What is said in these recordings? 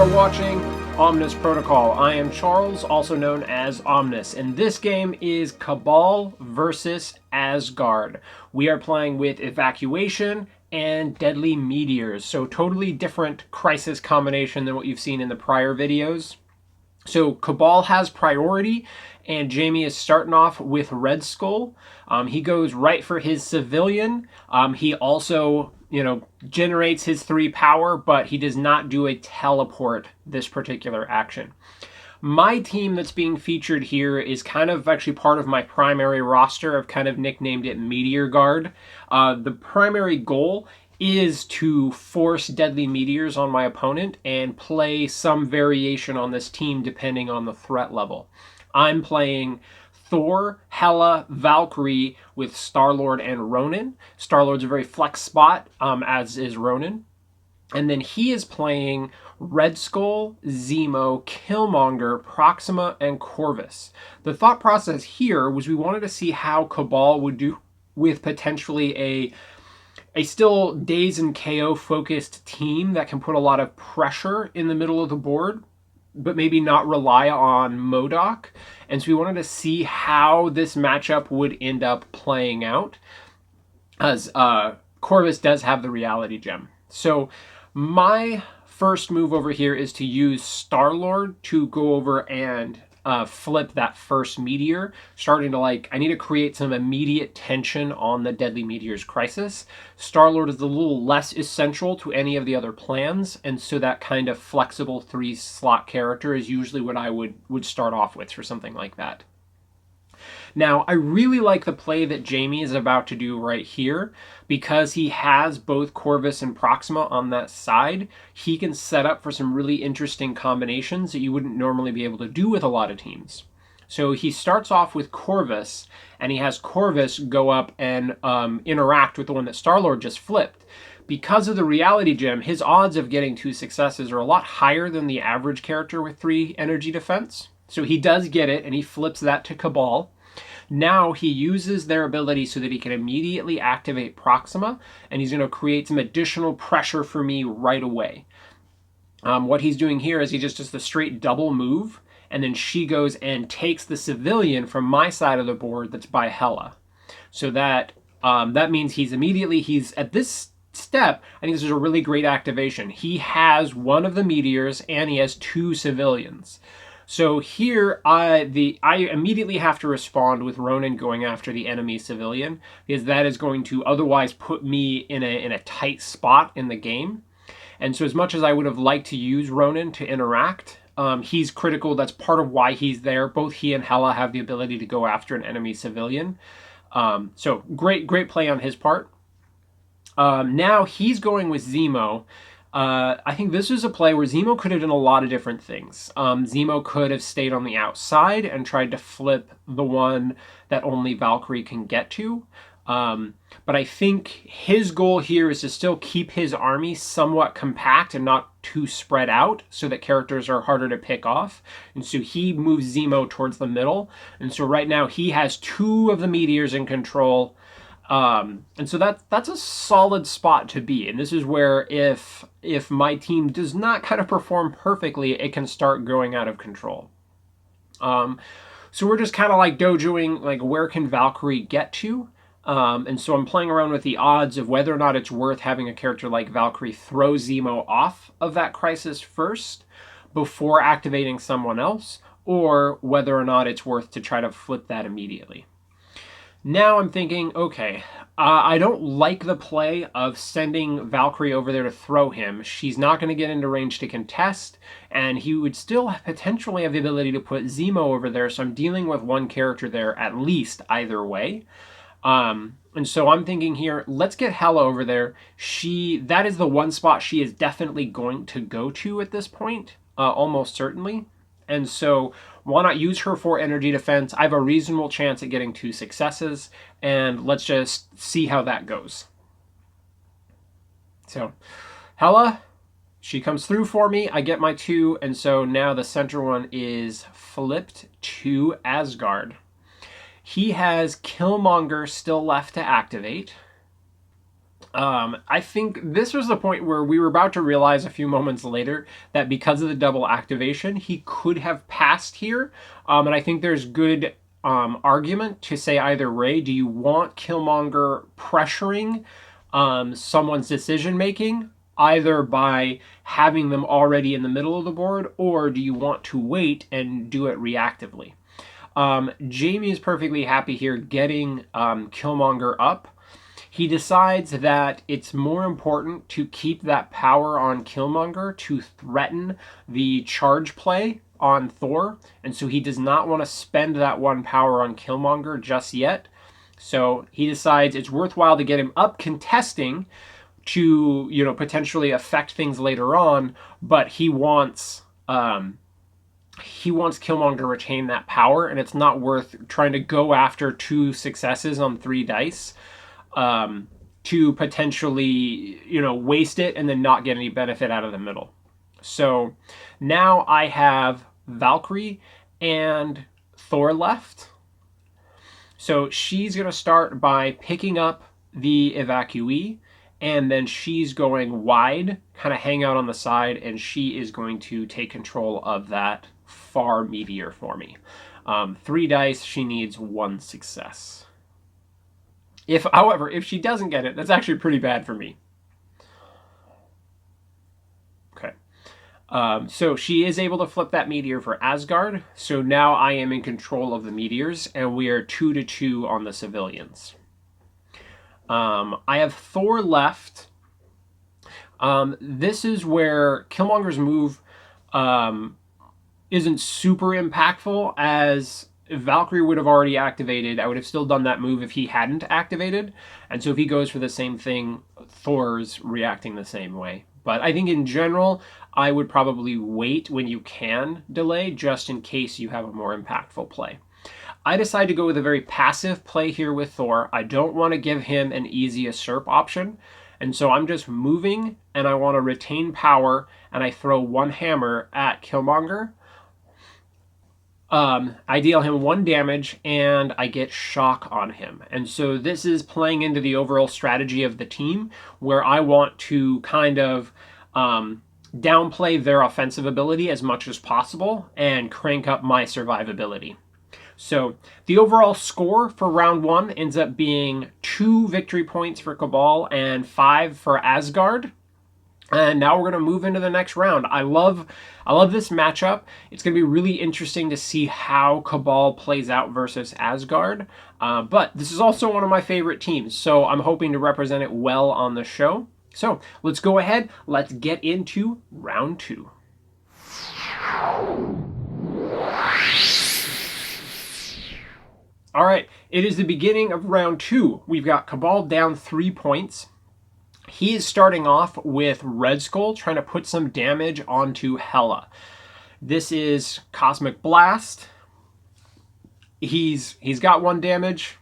are watching Omnis Protocol. I am Charles, also known as Omnis, and this game is Cabal versus Asgard. We are playing with Evacuation and Deadly Meteors, so totally different crisis combination than what you've seen in the prior videos. So Cabal has priority, and Jamie is starting off with Red Skull. He goes right for his civilian. He also, generates his 3 power, but he does not do a teleport this particular action. My team that's being featured here is kind of actually part of my primary roster. I've kind of nicknamed it Meteor Guard. The primary goal is to force Deadly Meteors on my opponent and play some variation on this team depending on the threat level. I'm playing Thor, Hela, Valkyrie with Star-Lord and Ronan. Star-Lord's a very flex spot, as is Ronan. And then he is playing Red Skull, Zemo, Killmonger, Proxima, and Corvus. The thought process here was we wanted to see how Cabal would do with potentially a still Daze and KO focused team that can put a lot of pressure in the middle of the board, but maybe not rely on MODOK. And so we wanted to see how this matchup would end up playing out, as Corvus does have the reality gem. So my first move over here is to use Star-Lord to go over and flip that first meteor, starting to I need to create some immediate tension on the Deadly Meteors crisis. Star-Lord is a little less essential to any of the other plans, and so that kind of flexible 3-slot character is usually what I would start off with for something like that. Now, I really like the play that Jamie is about to do right here. Because he has both Corvus and Proxima on that side, he can set up for some really interesting combinations that you wouldn't normally be able to do with a lot of teams. So he starts off with Corvus, and he has Corvus go up and interact with the one that Star-Lord just flipped. Because of the reality gem, his odds of getting 2 successes are a lot higher than the average character with 3 energy defense. So he does get it, and he flips that to Cabal. Now he uses their ability so that he can immediately activate Proxima, and he's going to create some additional pressure for me right away. What he's doing here is he just does the straight double move, and then she goes and takes the civilian from my side of the board that's by Hela. So that means he's at this step, I think this is a really great activation. He has one of the meteors, and he has 2 civilians. So here, I immediately have to respond with Ronan going after the enemy civilian, because that is going to otherwise put me in a tight spot in the game. And so as much as I would have liked to use Ronan to interact, he's critical. That's part of why he's there. Both he and Hela have the ability to go after an enemy civilian. So great play on his part. Now he's going with Zemo. I think this is a play where Zemo could have done a lot of different things. Zemo could have stayed on the outside and tried to flip the one that only Valkyrie can get to. But I think his goal here is to still keep his army somewhat compact and not too spread out so that characters are harder to pick off. And so he moves Zemo towards the middle. And so right now he has 2 of the meteors in control. And so that's a solid spot to be. And this is where if my team does not kind of perform perfectly, it can start going out of control. So we're just kind of dojoing, where can Valkyrie get to? And so I'm playing around with the odds of whether or not it's worth having a character like Valkyrie throw Zemo off of that crisis first before activating someone else, or whether or not it's worth to try to flip that immediately. Now I'm thinking, okay, I don't like the play of sending Valkyrie over there to throw him. She's not going to get into range to contest, and he would still potentially have the ability to put Zemo over there, so I'm dealing with one character there at least either way. And so I'm thinking here, let's get Hela over there. That is the one spot she is definitely going to go to at this point, almost certainly. And so why not use her for energy defense? I have a reasonable chance at getting 2 successes, and let's just see how that goes. So Hela, she comes through for me. I get my 2, and so now the center one is flipped to Asgard. He has Killmonger still left to activate. I think this was the point where we were about to realize a few moments later that because of the double activation, he could have passed here. And I think there's good argument to say either way. Do you want Killmonger pressuring someone's decision making, either by having them already in the middle of the board, or do you want to wait and do it reactively? Jamie is perfectly happy here getting Killmonger up. He decides that it's more important to keep that power on Killmonger to threaten the charge play on Thor, and so he does not want to spend that one power on Killmonger just yet. So he decides it's worthwhile to get him up contesting to, potentially affect things later on, but he wants Killmonger to retain that power, and it's not worth trying to go after 2 successes on 3 dice to potentially, waste it and then not get any benefit out of the middle. So now I have Valkyrie and Thor left. So she's going to start by picking up the evacuee, and then she's going wide, kind of hang out on the side, and she is going to take control of that far meteor for me. 3 dice, she needs 1 success. However, if she doesn't get it, that's actually pretty bad for me. Okay. So she is able to flip that meteor for Asgard. So now I am in control of the meteors, and we are 2-2 on the civilians. I have Thor left. This is where Killmonger's move isn't super impactful, as if Valkyrie would have already activated, I would have still done that move if he hadn't activated. And so if he goes for the same thing, Thor's reacting the same way. But I think in general, I would probably wait when you can delay, just in case you have a more impactful play. I decide to go with a very passive play here with Thor. I don't want to give him an easy usurp option. And so I'm just moving, and I want to retain power, and I throw 1 hammer at Killmonger. I deal him 1 damage, and I get shock on him. And so this is playing into the overall strategy of the team, where I want to kind of downplay their offensive ability as much as possible and crank up my survivability. So the overall score for round 1 ends up being 2 victory points for Cabal and 5 for Asgard. And now we're going to move into the next round. I love this matchup. It's going to be really interesting to see how Cabal plays out versus Asgard. But this is also one of my favorite teams, so I'm hoping to represent it well on the show. So let's go ahead. Let's get into round 2. All right, it is the beginning of round 2. We've got Cabal down 3 points. He is starting off with Red Skull, trying to put some damage onto Hela. This is Cosmic Blast. He's got 1 damage.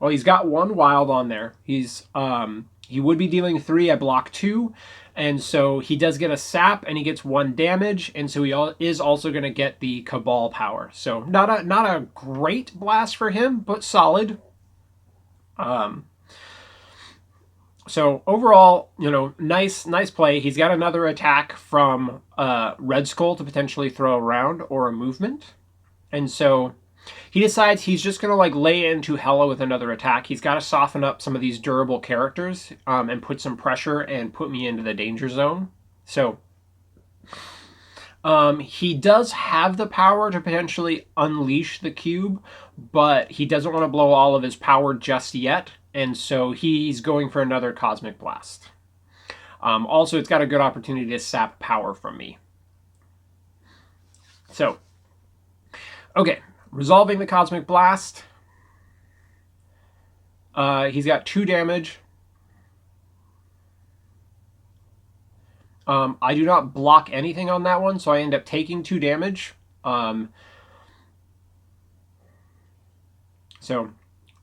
Well, he's got 1 wild on there. He would be dealing 3. I block 2. And so he does get a sap, and he gets 1 damage, and so he is also going to get the Cabal power. So not a great blast for him, but solid. So overall, nice play. He's got another attack from Red Skull to potentially throw around, or a movement. And so he decides he's just going to lay into Hela with another attack. He's got to soften up some of these durable characters and put some pressure and put me into the danger zone. So he does have the power to potentially unleash the cube, but he doesn't want to blow all of his power just yet. And so he's going for another Cosmic Blast. Also, it's got a good opportunity to sap power from me. So, okay, resolving the Cosmic Blast. He's got 2 damage. I do not block anything on that one, so I end up taking 2 damage. So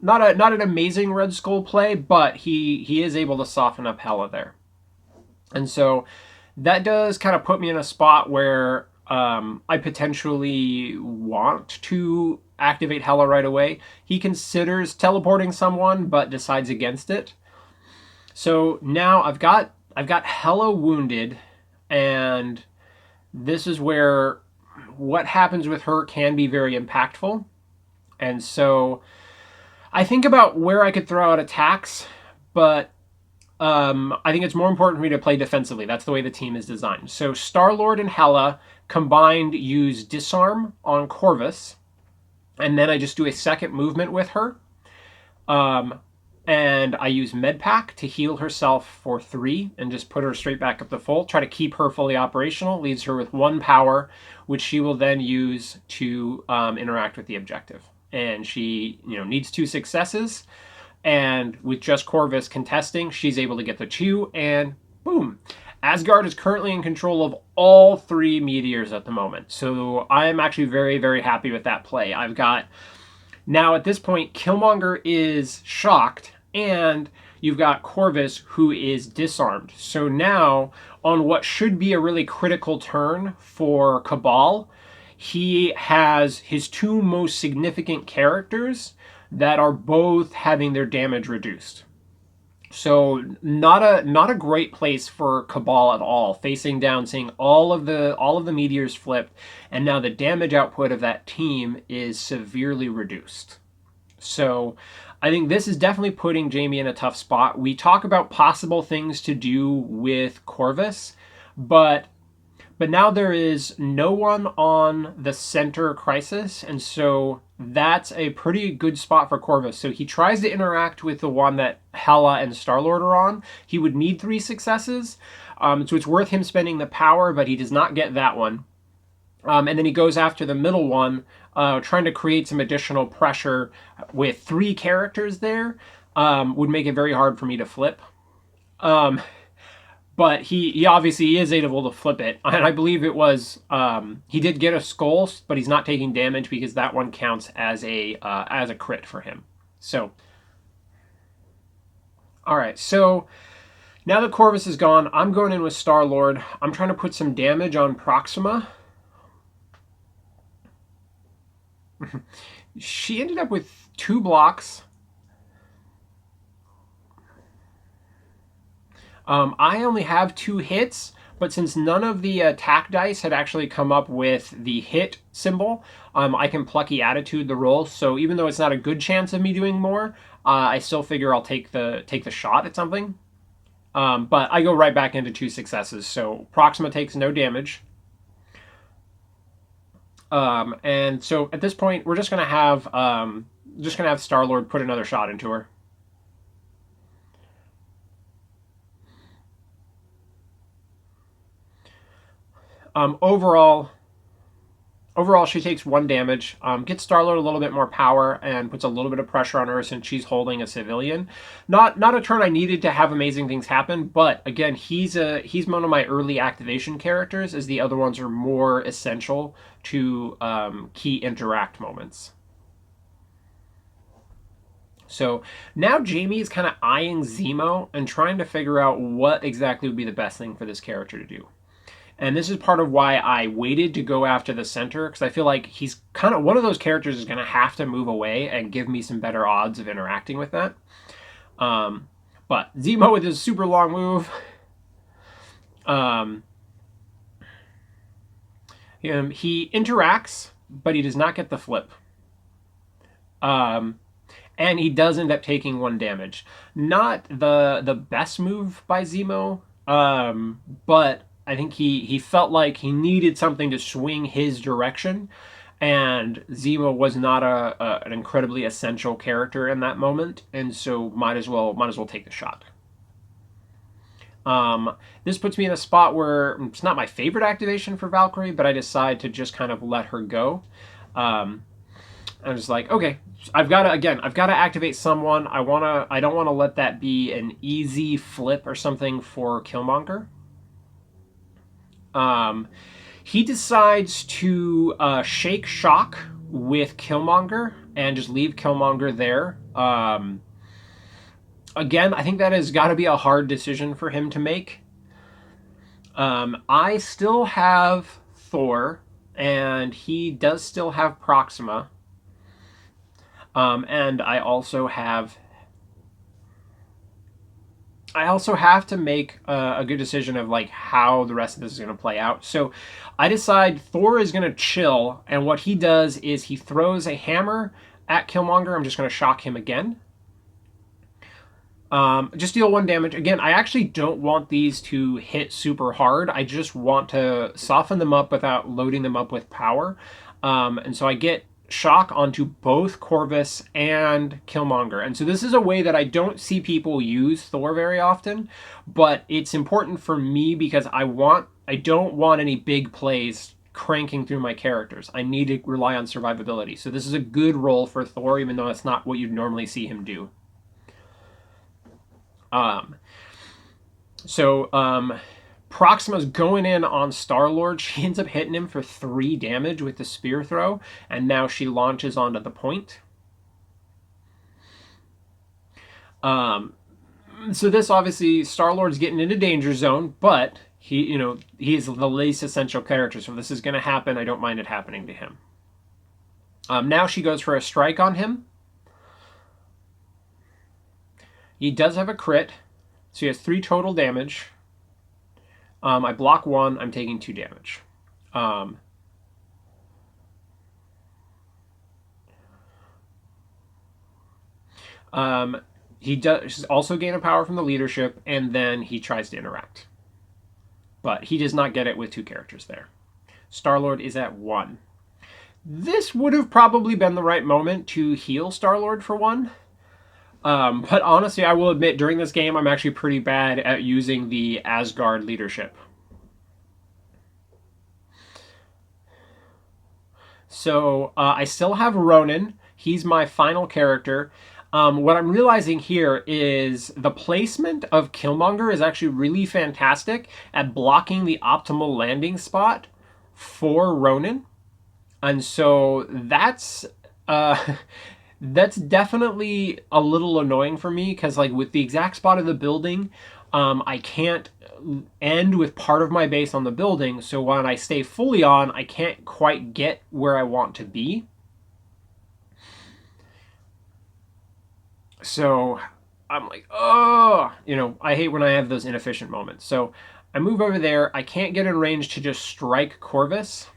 not an amazing Red Skull play, but he is able to soften up Hela there. And so that does kind of put me in a spot where I potentially want to activate Hela right away. He considers teleporting someone, but decides against it. So now I've got Hela wounded, and this is where what happens with her can be very impactful. And so I think about where I could throw out attacks, but I think it's more important for me to play defensively. That's the way the team is designed. So Star-Lord and Hela combined use Disarm on Corvus, and then I just do a second movement with her. Um, and I use Medpack to heal herself for 3 and just put her straight back up to full. Try to keep her fully operational. Leaves her with 1 power, which she will then use to interact with the objective. And she, needs 2 successes. And with just Corvus contesting, she's able to get the 2, and boom. Asgard is currently in control of all 3 meteors at the moment. So I'm actually very, very happy with that play. I've got, now at this point, Killmonger is shocked, and you've got Corvus, who is disarmed. So now, on what should be a really critical turn for Cabal, he has his 2 most significant characters that are both having their damage reduced. So not a great place for Cabal at all. Facing down, seeing all of the meteors flipped, and now the damage output of that team is severely reduced. So I think this is definitely putting Jamie in a tough spot. We talk about possible things to do with Corvus, but now there is no one on the center crisis, and so that's a pretty good spot for Corvus. So he tries to interact with the one that Hela and Star-Lord are on. He would need 3 successes, so it's worth him spending the power, but he does not get that one. And then he goes after the middle one, trying to create some additional pressure with 3 characters there. Would make it very hard for me to flip. But he obviously is able to flip it, and I believe it was he did get a skull, but he's not taking damage because that one counts as a crit for him. So, all right. So now that Corvus is gone, I'm going in with Star-Lord. I'm trying to put some damage on Proxima. She ended up with 2 blocks. I only have 2 hits, but since none of the attack dice had actually come up with the hit symbol, I can Plucky Attitude the roll. So even though it's not a good chance of me doing more, I still figure I'll take the shot at something. But I go right back into 2 successes, so Proxima takes no damage. And so at this point, we're just gonna have Star-Lord put another shot into her. Overall, she takes 1 damage. Gets Star-Lord a little bit more power and puts a little bit of pressure on her since she's holding a civilian. Not a turn I needed to have amazing things happen, but again, he's one of my early activation characters, as the other ones are more essential to key interact moments. So now Jamie is kind of eyeing Zemo and trying to figure out what exactly would be the best thing for this character to do. And this is part of why I waited to go after the center, because I feel like he's kind of one of those characters is going to have to move away and give me some better odds of interacting with that. But Zemo with his super long move, he interacts, but he does not get the flip. And he does end up taking 1 damage. Not the best move by Zemo, but I think he felt like he needed something to swing his direction, and Zemo was not an incredibly essential character in that moment, and so might as well take the shot. This puts me in a spot where it's not my favorite activation for Valkyrie, but I decide to just kind of let her go. I'm just like, okay, I've got to activate someone. I don't want to let that be an easy flip or something for Killmonger. He decides to shake shock with Killmonger and just leave Killmonger there. Again, I think that has got to be a hard decision for him to make. I still have Thor, and he does still have Proxima. And I also have I also have to make a good decision of like how the rest of this is going to play out. So I decide Thor is going to chill, and what he does is he throws a hammer at Killmonger. I'm just going to shock him again. Just deal 1 damage. Again, I actually don't want these to hit super hard. I just want to soften them up without loading them up with power. And so I get shock onto both Corvus and Killmonger. And so this is a way that I don't see people use Thor very often, but it's important for me because I don't want any big plays cranking through my characters. I need to rely on survivability. So this is a good role for Thor, even though it's not what you'd normally see him do. Proxima's going in on Star-Lord. She ends up hitting him for 3 damage with the spear throw, and now she launches onto the point. So this obviously, Star-Lord's getting into danger zone, but he's the least essential character, so if this is going to happen, I don't mind it happening to him. Now she goes for a strike on him. He does have a crit, so he has 3 total damage. I block 1, I'm taking 2 damage. He does also gain a power from the leadership, and then he tries to interact. But he does not get it with 2 characters there. Star-Lord is at 1. This would have probably been the right moment to heal Star-Lord for 1. But honestly, I will admit, during this game, I'm actually pretty bad at using the Asgard leadership. So I still have Ronan. He's my final character. What I'm realizing here is the placement of Killmonger is actually really fantastic at blocking the optimal landing spot for Ronan. And so that's definitely a little annoying for me because, like, with the exact spot of the building, I can't end with part of my base on the building. So when I stay fully on, I can't quite get where I want to be. So I'm like, oh, I hate when I have those inefficient moments. So I move over there. I can't get in range to just strike Corvus.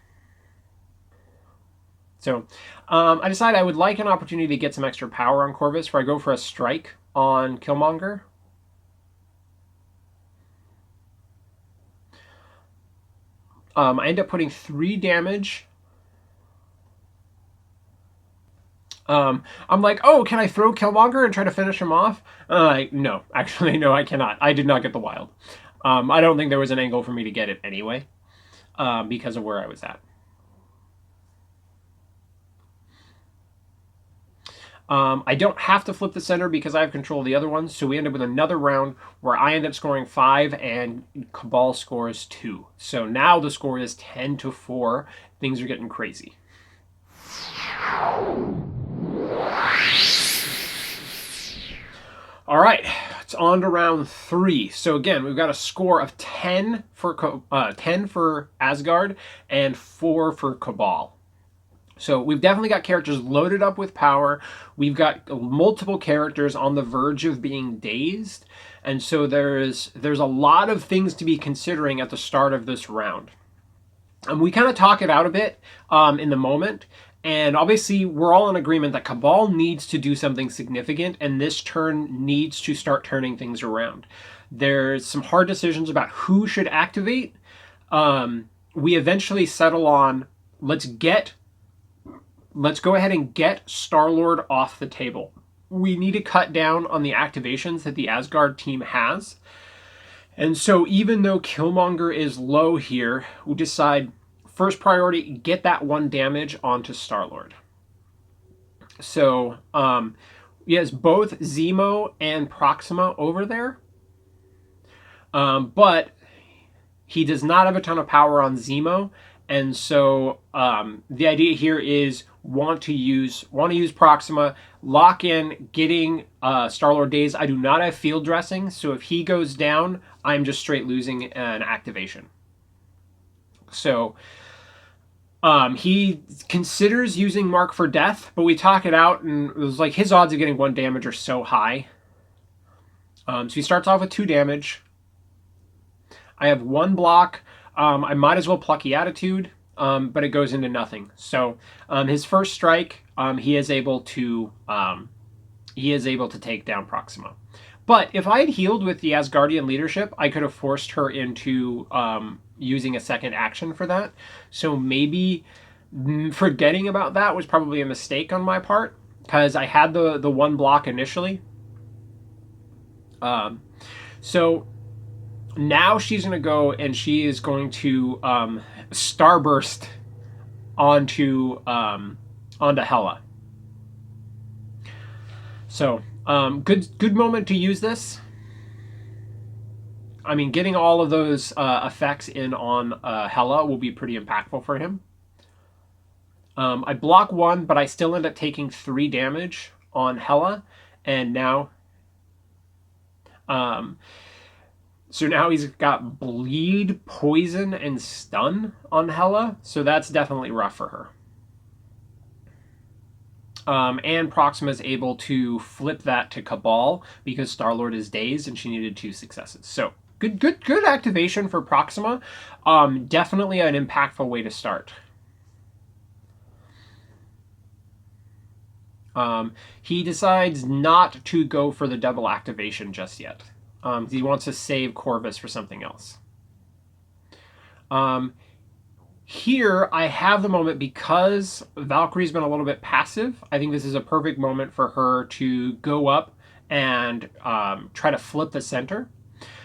So I decide I would like an opportunity to get some extra power on Corvus, where I go for a strike on Killmonger. I end up putting 3 damage. I'm like, oh, can I throw Killmonger and try to finish him off? No, actually, no, I cannot. I did not get the wild. I don't think there was an angle for me to get it anyway, because of where I was at. I don't have to flip the center because I have control of the other ones, so we end up with another round where I end up scoring 5 and Cabal scores 2. So now the score is 10-4. Things are getting crazy. All right, it's on to round 3. So again, we've got a score of 10 for Asgard and 4 for Cabal. So we've definitely got characters loaded up with power. We've got multiple characters on the verge of being dazed. And so there's a lot of things to be considering at the start of this round. And we kind of talk it out a bit in the moment. And obviously, we're all in agreement that Cabal needs to do something significant, and this turn needs to start turning things around. There's some hard decisions about who should activate. We eventually settle on, let's go ahead and get Star-Lord off the table. We need to cut down on the activations that the Asgard team has. And so even though Killmonger is low here, we decide first priority, get that 1 damage onto Star-Lord. So he has both Zemo and Proxima over there. But he does not have a ton of power on Zemo. And so the idea here is want to use Proxima, lock in getting Star-Lord dazed. I do not have field dressing, so if he goes down, I'm just straight losing an activation. So he considers using Mark for Death, but we talk it out, and it was like his odds of getting 1 damage are so high. So he starts off with 2 damage. I have 1 block. I might as well Plucky Attitude, but it goes into nothing. So his first strike, he is able to take down Proxima. But if I had healed with the Asgardian leadership, I could have forced her into using a second action for that. So maybe forgetting about that was probably a mistake on my part, because I had the 1 block initially. So now she's going to go and she is going to starburst onto Hela. So good moment to use this. I mean, getting all of those effects in on Hela will be pretty impactful for him. I block 1, but I still end up taking 3 damage on Hela, and now so now he's got bleed, poison, and stun on Hela, so that's definitely rough for her. And Proxima is able to flip that to Cabal because Star-Lord is dazed and she needed 2 successes. So good activation for Proxima. Definitely an impactful way to start. He decides not to go for the double activation just yet. He wants to save Corvus for something else. Here, I have the moment because Valkyrie's been a little bit passive. I think this is a perfect moment for her to go up and try to flip the center.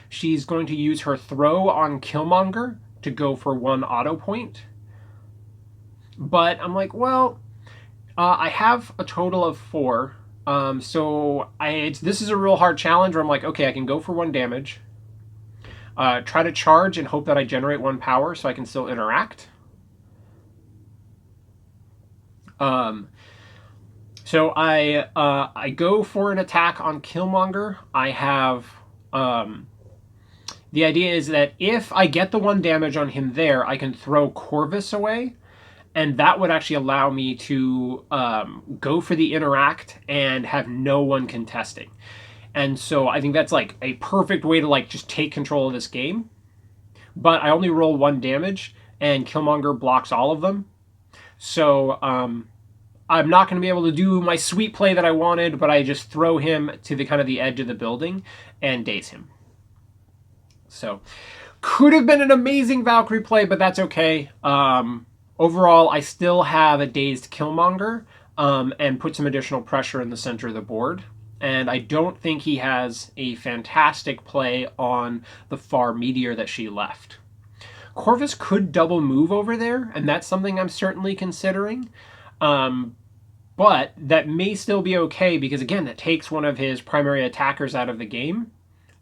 She's going to use her throw on Killmonger to go for 1 auto point. But I'm like, well, I have a total of 4. So this is a real hard challenge where I'm like, okay, I can go for 1 damage. Try to charge and hope that I generate 1 power so I can still interact. So I go for an attack on Killmonger. I have the idea is that if I get the 1 damage on him there, I can throw Corvus away, and that would actually allow me to go for the interact and have no one contesting. And so I think that's like a perfect way to like just take control of this game. But I only roll 1 damage, and Killmonger blocks all of them. So I'm not going to be able to do my sweet play that I wanted, but I just throw him to the kind of the edge of the building and daze him. So could have been an amazing Valkyrie play, but that's okay. Overall, I still have a dazed Killmonger and put some additional pressure in the center of the board. And I don't think he has a fantastic play on the far meteor that she left. Corvus could double move over there, and that's something I'm certainly considering. But that may still be okay because, again, that takes one of his primary attackers out of the game.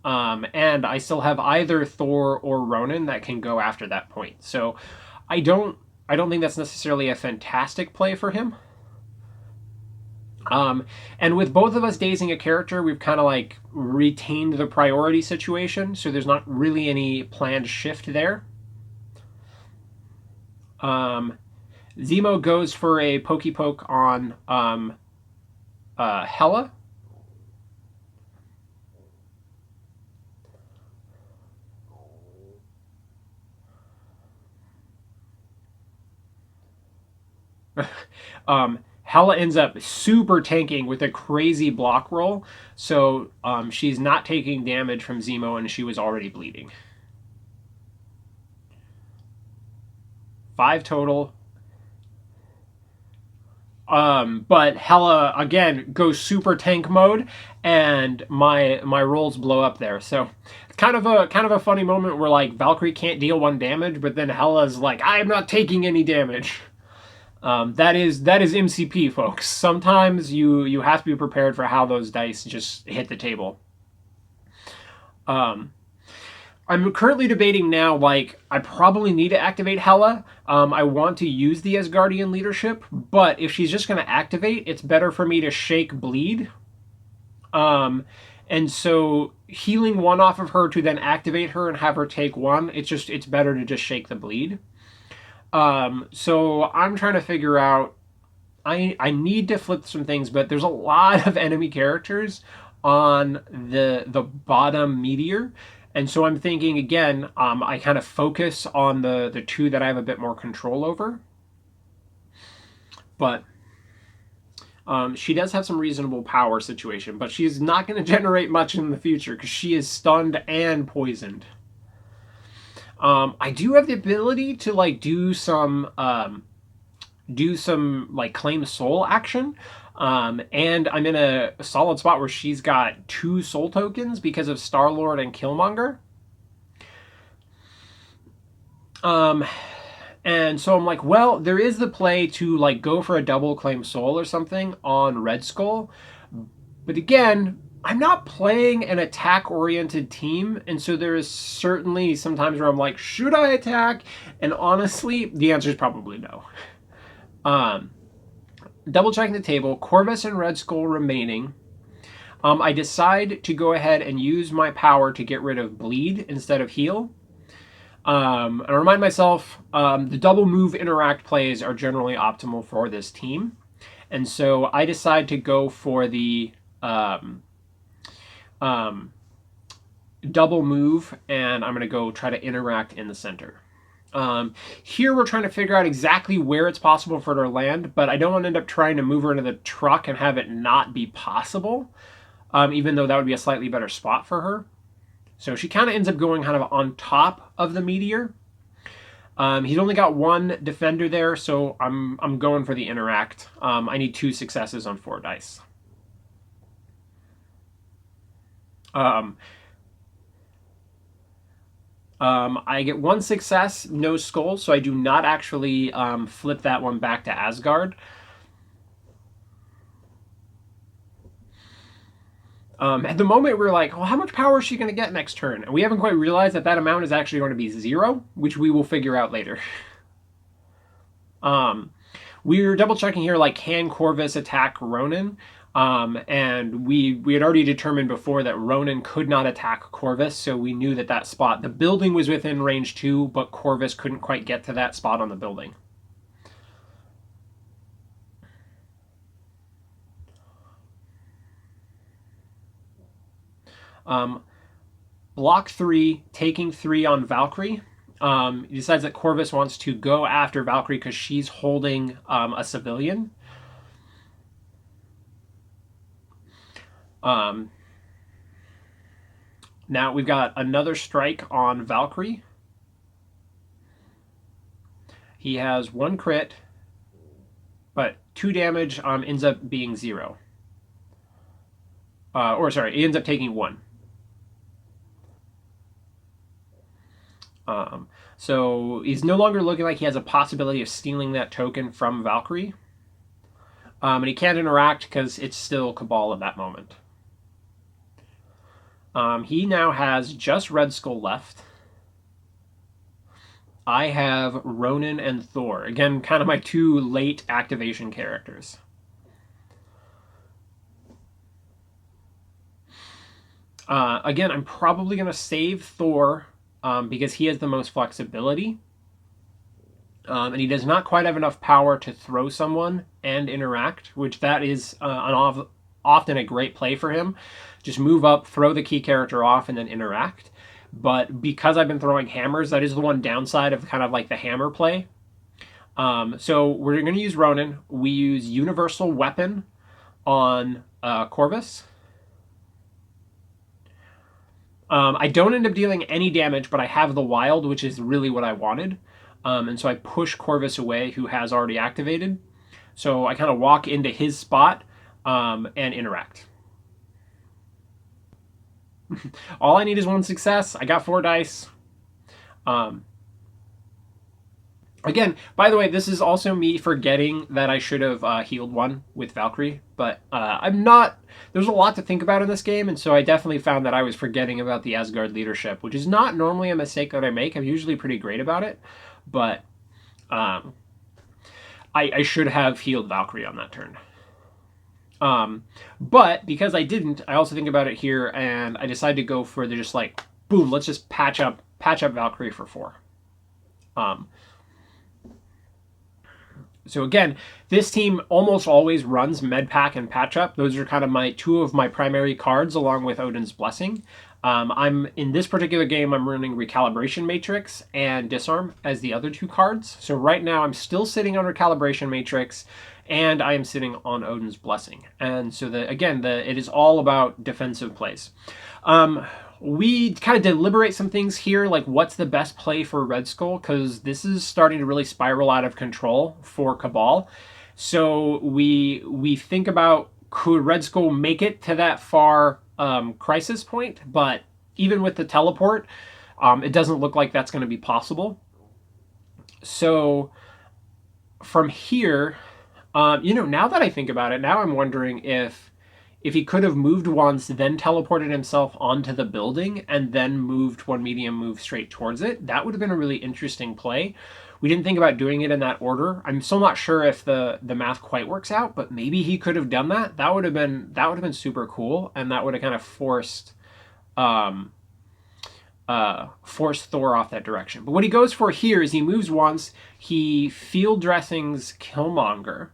And I still have either Thor or Ronan that can go after that point. So I don't think that's necessarily a fantastic play for him. And with both of us dazing a character, we've kind of like retained the priority situation, so there's not really any planned shift there. Zemo goes for a pokey poke on Hela. Hela ends up super tanking with a crazy block roll, so she's not taking damage from Zemo, and she was already bleeding. 5 total. But Hela again goes super tank mode, and my rolls blow up there. So it's kind of a funny moment where like Valkyrie can't deal 1 damage, but then Hela's like, I'm not taking any damage. That is MCP, folks. Sometimes you have to be prepared for how those dice just hit the table. I'm currently debating now, like, I probably need to activate Hela. I want to use the Asgardian leadership, but if she's just going to activate, it's better for me to shake bleed. And so healing 1 off of her to then activate her and have her take 1, it's better to just shake the bleed. So I'm trying to figure out, I need to flip some things, but there's a lot of enemy characters on the bottom meteor. And so I'm thinking again, I kind of focus on the two that I have a bit more control over. But she does have some reasonable power situation, but she's not going to generate much in the future because she is stunned and poisoned. I do have the ability to like do some like claim soul action. And I'm in a solid spot where she's got 2 soul tokens because of Star-Lord and Killmonger. And so I'm like, well, there is the play to like go for a double claim soul or something on Red Skull. But again, I'm not playing an attack-oriented team, and so there is certainly some times where I'm like, should I attack? And honestly, the answer is probably no. Double checking the table, Corvus and Red Skull remaining. I decide to go ahead and use my power to get rid of bleed instead of heal. And I remind myself, the double move interact plays are generally optimal for this team. And so I decide to go for the double move, and I'm going to go try to interact in the center. Here we're trying to figure out exactly where it's possible for her to land, but I don't want to end up trying to move her into the truck and have it not be possible, even though that would be a slightly better spot for her. So she kind of ends up going kind of on top of the meteor. He's only got 1 defender there, so I'm going for the interact. I need 2 successes on 4 dice. I get 1 success, no skull, so I do not actually flip that one back to Asgard. At the moment, we're like, well, how much power is she going to get next turn? And we haven't quite realized that that amount is actually going to be 0, which we will figure out later. We're double checking here, like, can Corvus attack Ronan? And we had already determined before that Ronan could not attack Corvus, so we knew that that spot, the building was within range 2, but Corvus couldn't quite get to that spot on the building. Block 3, taking 3 on Valkyrie. He decides that Corvus wants to go after Valkyrie because she's holding a civilian. Now we've got another strike on Valkyrie. He has 1 crit, but 2 damage ends up being 0. He ends up taking 1. So he's no longer looking like he has a possibility of stealing that token from Valkyrie. And he can't interact because it's still Cabal at that moment. He now has just Red Skull left. I have Ronan and Thor. Again, kind of my 2 late activation characters. Again, I'm probably going to save Thor because he has the most flexibility. And he does not quite have enough power to throw someone and interact, which that is often a great play for him. Just move up, throw the key character off, and then interact. But because I've been throwing hammers, that is the one downside of kind of like the hammer play. So we're going to use Ronan. We use Universal Weapon on Corvus. I don't end up dealing any damage, but I have the Wild, which is really what I wanted. And so I push Corvus away, who has already activated. So I kind of walk into his spot and interact. All I need is 1 success. I got 4 dice. Again, by the way, this is also me forgetting that I should have healed 1 with Valkyrie, but I'm not. There's a lot to think about in this game, and so I definitely found that I was forgetting about the Asgard leadership, which is not normally a mistake that I make. I'm usually pretty great about it, but I should have healed Valkyrie on that turn. But because I didn't, I also think about it here, and I decided to go for the just like, boom, let's just patch up Valkyrie for 4. So again, this team almost always runs Medpack and Patch Up. Those are kind of two of my primary cards, along with Odin's Blessing. I'm in this particular game, I'm running Recalibration Matrix and Disarm as the other two cards. So right now I'm still sitting on Recalibration Matrix, and I am sitting on Odin's Blessing. And so it is all about defensive plays. We kind of deliberate some things here, like what's the best play for Red Skull, because this is starting to really spiral out of control for Cabal. So we think about, could Red Skull make it to that far crisis point? But even with the teleport, it doesn't look like that's going to be possible. So from here, now that I think about it, now I'm wondering if he could have moved once, then teleported himself onto the building, and then moved one medium move straight towards it. That would have been a really interesting play. We didn't think about doing it in that order. I'm still not sure if the math quite works out, but maybe he could have done that. That would have been super cool, and that would have kind of forced Thor off that direction. But what he goes for here is he moves once, he field dressings Killmonger.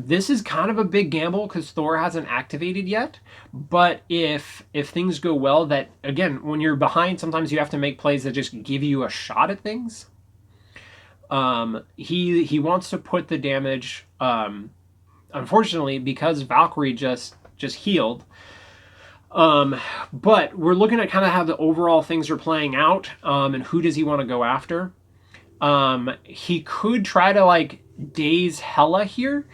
This is kind of a big gamble because Thor hasn't activated yet. But if things go well, that again, when you're behind, sometimes you have to make plays that just give you a shot at things. He wants to put the damage. Unfortunately, because Valkyrie just healed. But we're looking at kind of how the overall things are playing out, and who does he want to go after. He could try to daze Hela here,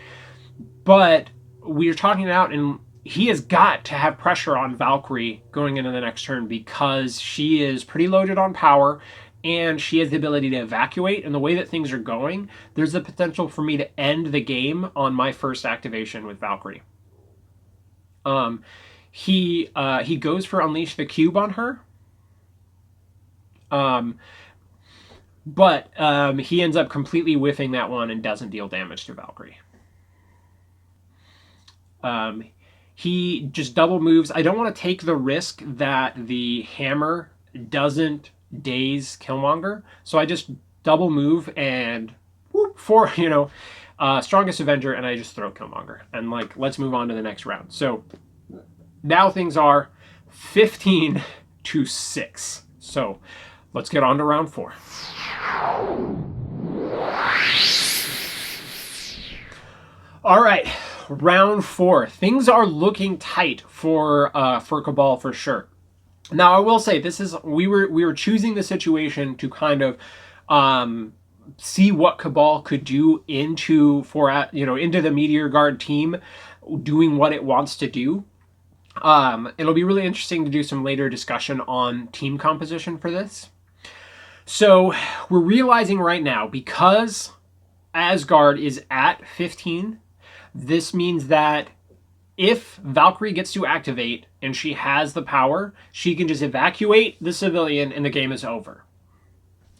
but we're talking it out, and he has got to have pressure on Valkyrie going into the next turn because she is pretty loaded on power and she has the ability to evacuate. And the way that things are going, there's the potential for me to end the game on my first activation with Valkyrie. He goes for Unleash the Cube on her. But he ends up completely whiffing that one and doesn't deal damage to Valkyrie. He just double moves. I don't want to take the risk that the hammer doesn't daze Killmonger, so I just double move and whoop, for Strongest Avenger, and I just throw Killmonger. And let's move on to the next round. So now things are 15-6. So let's get on to round 4. All right, round 4. Things are looking tight for Cabal for sure. Now I will say we were choosing the situation to kind of see what Cabal could do into the Meteor Guard team doing what it wants to do. It'll be really interesting to do some later discussion on team composition for this. So we're realizing right now, because Asgard is at 15, this means that if Valkyrie gets to activate and she has the power, she can just evacuate the civilian and the game is over.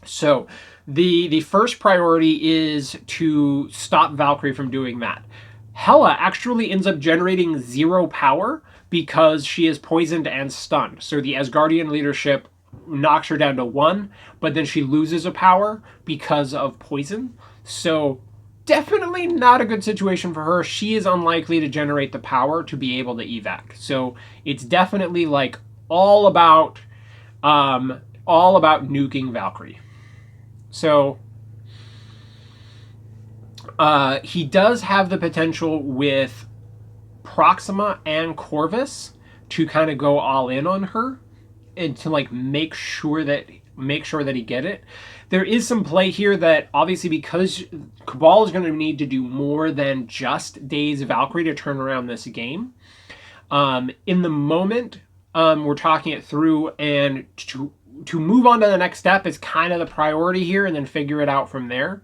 So the first priority is to stop Valkyrie from doing that. Hela actually ends up generating 0 power because she is poisoned and stunned. So the Asgardian leadership knocks her down to 1, but then she loses a power because of poison. So definitely not a good situation for her. She is unlikely to generate the power to be able to evac. So it's definitely all about nuking Valkyrie. So he does have the potential with Proxima and Corvus to kind of go all in on her and to make sure that he get it. There is some play here that obviously, because Cabal is going to need to do more than just daze Valkyrie to turn around this game. In the moment, we're talking it through, and to move on to the next step is kind of the priority here, and then figure it out from there.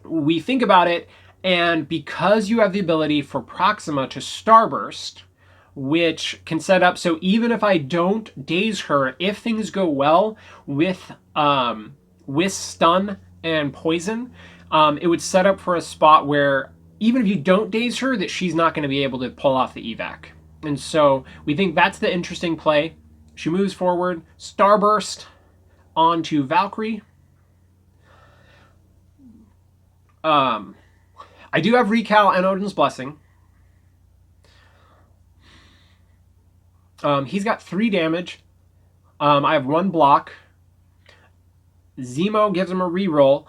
We think about it, and because you have the ability for Proxima to Starburst, which can set up, so even if I don't daze her, if things go well with stun and poison, it would set up for a spot where even if you don't daze her, that she's not going to be able to pull off the evac. And so we think that's the interesting play. She moves forward, Starburst onto Valkyrie. I do have Recal and Odin's Blessing. He's got 3 damage. I have 1 block. Zemo gives him a reroll,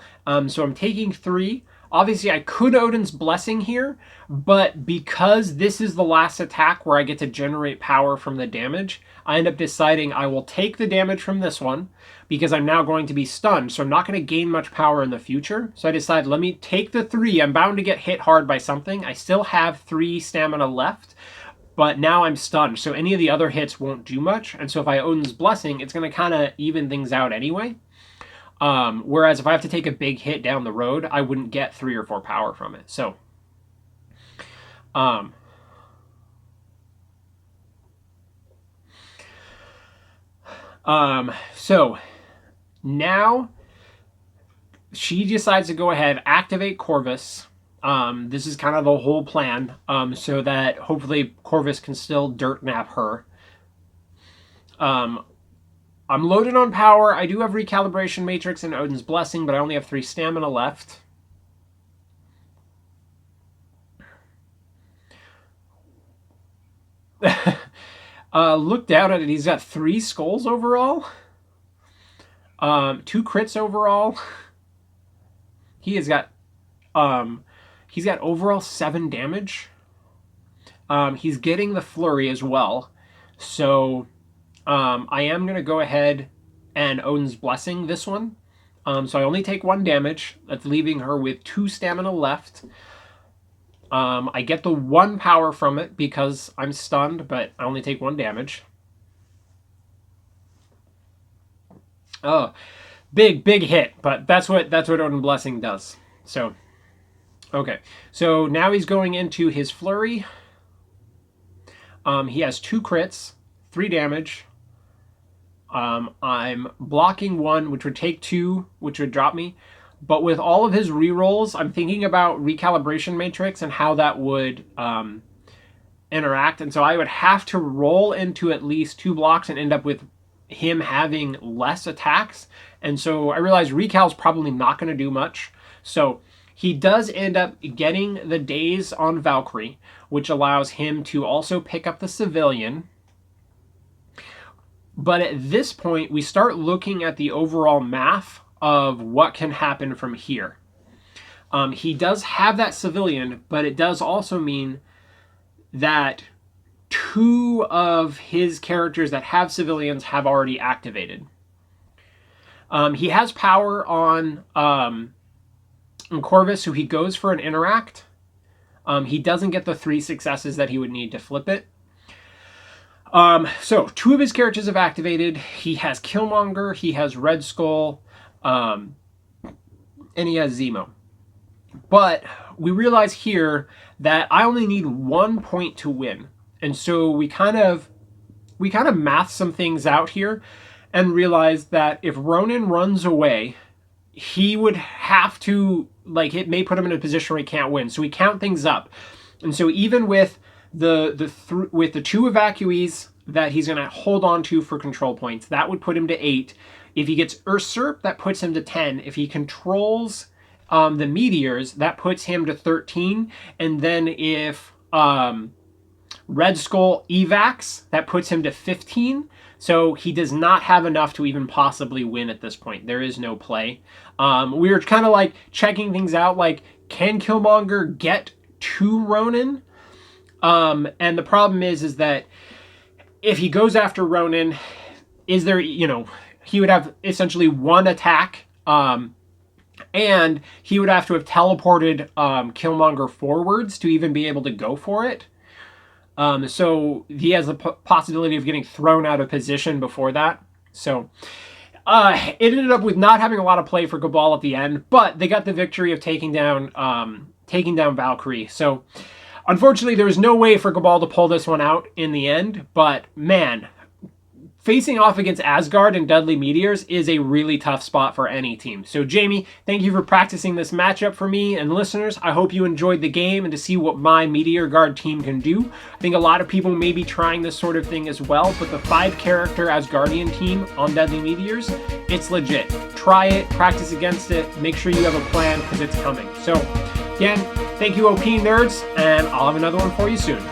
so I'm taking 3. Obviously, I could Odin's Blessing here, but because this is the last attack where I get to generate power from the damage, I end up deciding I will take the damage from this one because I'm now going to be stunned, so I'm not going to gain much power in the future. So I decide, let me take the 3. I'm bound to get hit hard by something. I still have 3 stamina left, but now I'm stunned, so any of the other hits won't do much. And so if I Odin's Blessing, it's going to kind of even things out anyway. Whereas if I have to take a big hit down the road, I wouldn't get 3 or 4 power from it. So, so now she decides to go ahead, activate Corvus. This is kind of the whole plan, so that hopefully Corvus can still dirt nap her. I'm loaded on power. I do have Recalibration Matrix and Odin's Blessing, but I only have 3 stamina left. Look down at it. He's got 3 skulls overall. 2 crits overall. He's got overall 7 damage. He's getting the flurry as well. So I am going to go ahead and Odin's Blessing this one. So I only take 1 damage. That's leaving her with 2 stamina left. I get the 1 power from it because I'm stunned, but I only take 1 damage. Oh, big hit, but that's what Odin Blessing does. So, okay. So now he's going into his flurry. He has 2 crits, 3 damage. I'm blocking 1, which would take 2, which would drop me. But with all of his rerolls, I'm thinking about Recalibration Matrix and how that would interact. And so I would have to roll into at least 2 blocks and end up with him having less attacks. And so I realized Recal's probably not going to do much. So he does end up getting the daze on Valkyrie, which allows him to also pick up the civilian. But at this point, we start looking at the overall math of what can happen from here. He does have that civilian, but it does also mean that 2 of his characters that have civilians have already activated. He has power on Corvus, so he goes for an interact. He doesn't get the 3 successes that he would need to flip it. So 2 of his characters have activated. He has Killmonger, he has Red Skull, and he has Zemo. But we realize here that I only need 1 point to win. And so we kind of math some things out here and realize that if Ronan runs away, he would have to, like, it may put him in a position where he can't win. So we count things up. And so even with the 2 evacuees that he's going to hold on to for control points, that would put him to 8. If he gets Usurp, that puts him to 10. If he controls the meteors, that puts him to 13. And then if Red Skull evacs, that puts him to 15. So he does not have enough to even possibly win at this point. There is no play. We were kind of like checking things out, like, can Killmonger get to Ronan? And the problem is that if he goes after Ronan, is there, he would have essentially 1 attack, and he would have to have teleported Killmonger forwards to even be able to go for it. So he has the possibility of getting thrown out of position before that. So it ended up with not having a lot of play for Cabal at the end, but they got the victory of taking down Valkyrie. So unfortunately, there was no way for Cabal to pull this one out in the end, but man, facing off against Asgard and Deadly Meteors is a really tough spot for any team. So Jamie, thank you for practicing this matchup for me, and listeners, I hope you enjoyed the game and to see what my Meteor Guard team can do. I think a lot of people may be trying this sort of thing as well, but the 5-character Asgardian team on Deadly Meteors, it's legit. Try it, practice against it, make sure you have a plan because it's coming. So again, thank you OP nerds, and I'll have another one for you soon.